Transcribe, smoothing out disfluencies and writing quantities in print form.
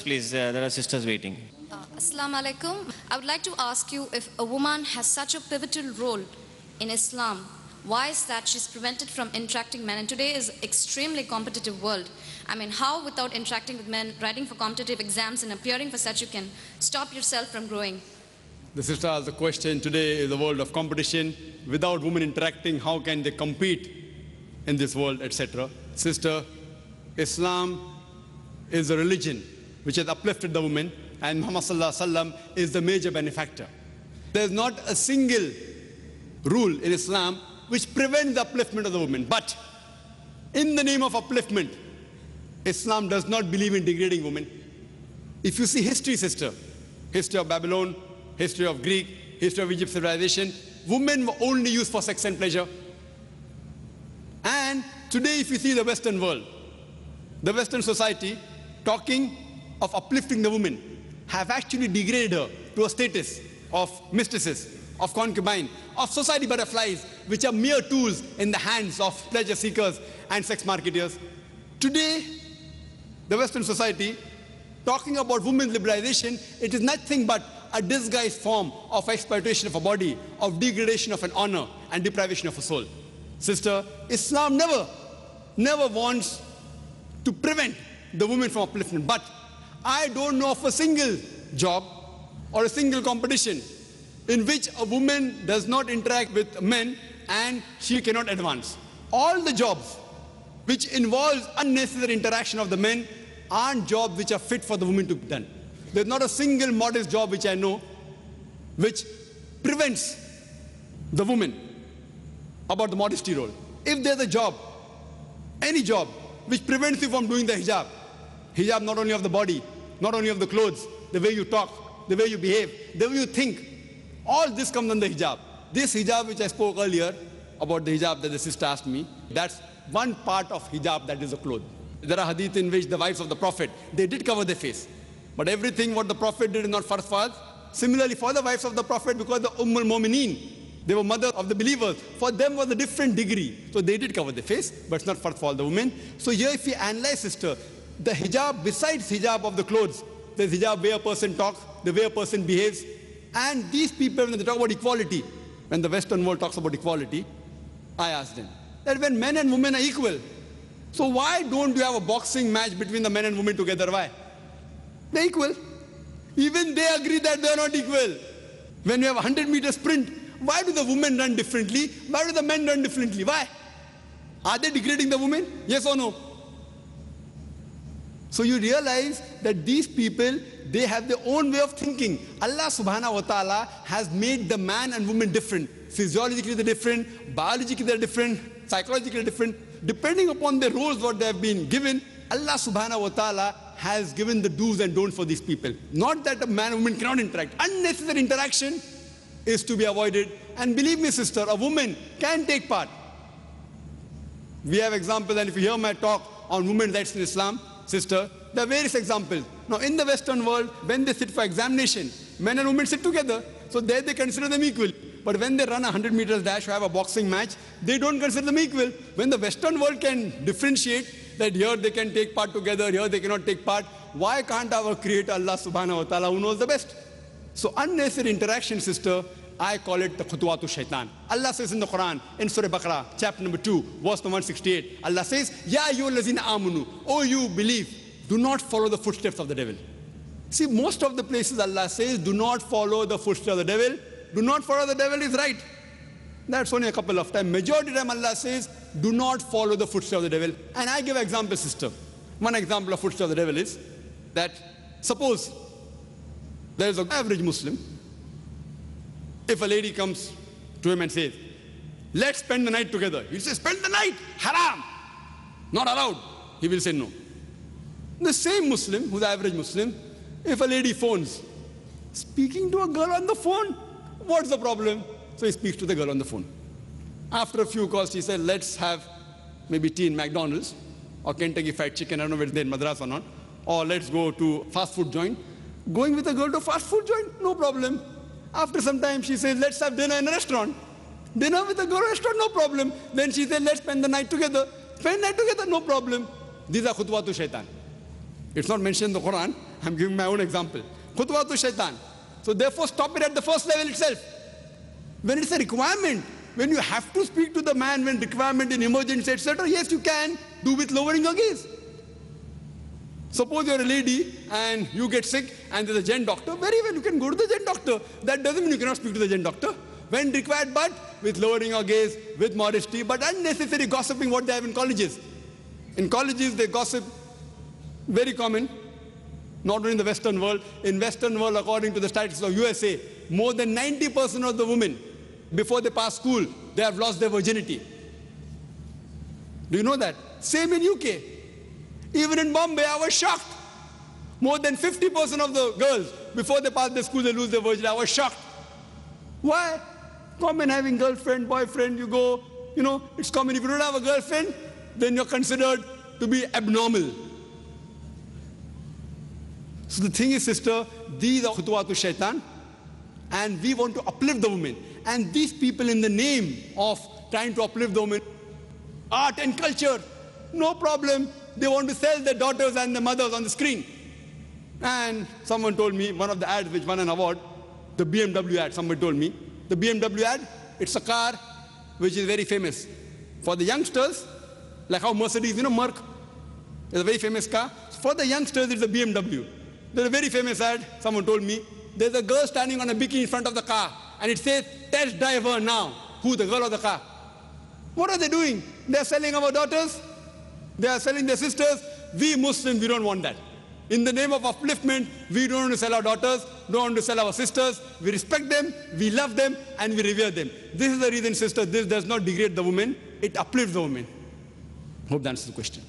please. There are sisters waiting. Assalamu alaikum. I would like to ask you, if a woman has such a pivotal role in Islam, why is that she's prevented from interacting men? And today is extremely competitive world. I mean, how without interacting with men, writing for competitive exams and appearing for such, you can stop yourself from growing? The sister asked the question, today is a world of competition. Without women interacting, how can they compete in this world, etc. Sister, Islam is a religion which has uplifted the woman, and Muhammad sallallahu alaihi wasallam is the major benefactor. There is not a single rule in Islam which prevents the upliftment of the woman. But in the name of upliftment, Islam does not believe in degrading women. If you see history, sister, history of Babylon, history of Greek, history of Egypt civilization, women were only used for sex and pleasure. And today, if you see the Western world, the Western society, talking of uplifting the woman, have actually degraded her to a status of mistresses, of concubine, of society butterflies, which are mere tools in the hands of pleasure seekers and sex marketers. Today, the Western society, talking about women's liberalization, it is nothing but a disguised form of exploitation of a body, of degradation of an honor, and deprivation of a soul. Sister, Islam never wants to prevent the woman from upliftment. But I don't know of a single job or a single competition in which a woman does not interact with men and she cannot advance. All the jobs which involves unnecessary interaction of the men aren't jobs which are fit for the woman to be done. There's not a single modest job which I know which prevents the woman about the modesty role. If there's a job, any job, which prevents you from doing the hijab, hijab not only of the body, not only of the clothes, the way you talk, the way you behave, the way you think, all this comes under hijab. This hijab which I spoke earlier about, the hijab that the sister asked me, that's one part of hijab, that is the clothes. There are hadith in which the wives of the Prophet, they did cover their face. But everything what the Prophet did is not farz for us. Similarly for the wives of the Prophet, because the Ummul Mu'mineen, they were mothers of the believers, for them was a different degree. So they did cover their face, but it's not farz for all the women. So here if we analyze, sister, the hijab, besides hijab of the clothes, there's hijab where a person talks, the way a person behaves. And these people, when they talk about equality, when the Western world talks about equality, I ask them, that when men and women are equal, so why don't you have a boxing match between the men and women together? Why? They're equal. Even they agree that they're not equal. When you have a 100-meter sprint, why do the women run differently? Why do the men run differently? Why? Are they degrading the women? Yes or no? So you realize that these people, they have their own way of thinking. Allah subhanahu wa ta'ala has made the man and woman different. Physiologically they're different, biologically they're different, psychologically they're different. Depending upon their roles what they have been given, Allah subhanahu wa ta'ala has given the do's and don'ts for these people. Not that a man and woman cannot interact. Unnecessary interaction is to be avoided. And believe me, sister, a woman can take part. We have examples, and if you hear my talk on women's rights in Islam, sister, there are various examples. Now, in the Western world, when they sit for examination, men and women sit together. So there they consider them equal. But when they run a 100 meters dash or have a boxing match, they don't consider them equal. When the Western world can differentiate that here they can take part together, here they cannot take part, why can't our Creator Allah subhanahu wa ta'ala, who knows the best? So unnecessary interaction, sister, I call it the khutwatu shaitan. Allah says in the Quran, in Surah Baqarah, chapter number 2, verse number 168, Allah says, Ya ayyuhallazina amanu, oh you believe, do not follow the footsteps of the devil. See, most of the places Allah says, do not follow the footsteps of the devil. Do not follow the devil is right. That's only a couple of times. Majority of the time Allah says, do not follow the footsteps of the devil. And I give an example, sister. One example of footsteps of the devil is that suppose there is an average Muslim. If a lady comes to him and says, let's spend the night together. He'll say, spend the night, haram, not allowed. He will say no. The same Muslim, who's the average Muslim, if a lady phones, speaking to a girl on the phone, what's the problem? So he speaks to the girl on the phone. After a few calls, he said, let's have maybe tea in McDonald's or Kentucky Fried Chicken, I don't know whether they're in Madras or not, or let's go to fast food joint. Going with a girl to fast food joint, no problem. After some time, she says, let's have dinner in a restaurant. Dinner with a girl in a restaurant, no problem. Then she said, let's spend the night together. Spend the night together, no problem. These are khutwatu shaitan. It's not mentioned in the Quran, I'm giving my own example. Khutwatu shaitan. So therefore stop it at the first level itself. When it's a requirement, when you have to speak to the man, when requirement in emergency, etc., yes, you can do with lowering your gaze. Suppose you're a lady and you get sick and there's a gen doctor, very well, you can go to the gen doctor. That doesn't mean you cannot speak to the gen doctor. When required, but with lowering your gaze, with modesty, but unnecessary gossiping what they have in colleges. In colleges, they gossip, very common, not only in the Western world. In Western world, according to the statistics of USA, more than 90% of the women, before they pass school, they have lost their virginity. Do you know that? Same in UK. Even in Bombay, I was shocked. More than 50% of the girls, before they pass their school, they lose their virginity. I was shocked. Why? Common having girlfriend, boyfriend, you go, it's common. If you don't have a girlfriend, then you're considered to be abnormal. So the thing is, sister, these are khutwatu shaitan, and we want to uplift the women. And these people, in the name of trying to uplift the women, art and culture, no problem. They want to sell their daughters and their mothers on the screen. And someone told me, one of the ads which won an award, the BMW ad, somebody told me, the BMW ad, it's a car which is very famous. For the youngsters, like how Mercedes, Merc, is a very famous car. For the youngsters, it's a BMW. There's a very famous ad, someone told me, there's a girl standing on a bikini in front of the car, and it says, test drive her now. Who? The girl of the car. What are they doing? They're selling our daughters. They are selling their sisters. We Muslims, we don't want that. In the name of upliftment, we don't want to sell our daughters, don't want to sell our sisters. We respect them, we love them, and we revere them. This is the reason, sister, this does not degrade the woman, it uplifts the woman. Hope that answers the question.